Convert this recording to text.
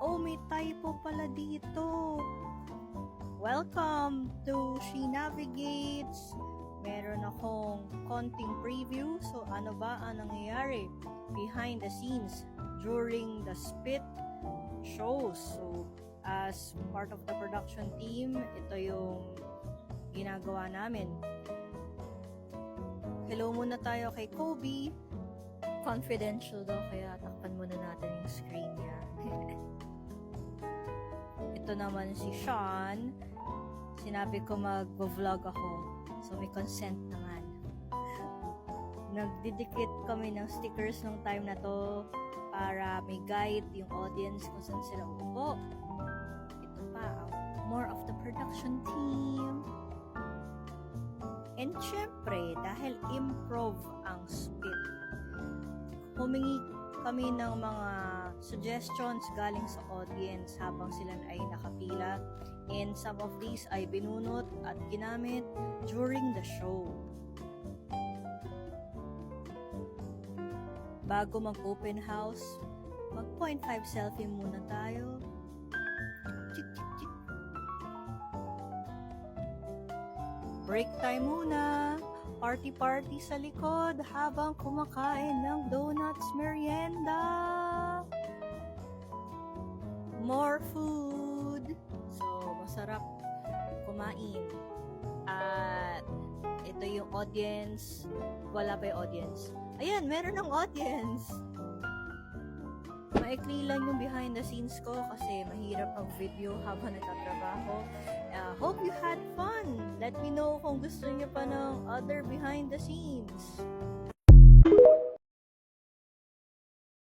Oh, may typo pala dito. Welcome to She Navigates. Meron akong konting preview. So, ano ba ang nangyayari behind the scenes during the Spit shows? So, as part of the production team, ito yung ginagawa namin. Hello muna tayo kay Kobe. Confidential daw, kaya takpan muna natin yung screen niya. Ito naman si Sean. Sinabi ko mag-vlog ako. So, may consent naman. Nagdidikit kami ng stickers nung time na to para may guide yung audience kung saan sila upo. Ito pa, more of the production team. And syempre, dahil improv ang Spit, humingi kami ng mga suggestions galing sa audience habang sila ay nakapila, and some of these ay binunot at ginamit during the show. Bago mag-open house, mag 0.5 selfie muna tayo. Chik, chik, chik. Break time muna. Party-party sa likod habang kumakain ng donuts merienda. More food. So, masarap kumain. At ito yung audience. Wala pa yung audience. Ayan, meron ng audience. Maikli lang yung behind the scenes ko kasi mahirap ang video habang nagtatrabaho. Hope you had fun. Let me know kung gusto niyo pa ng other behind the scenes.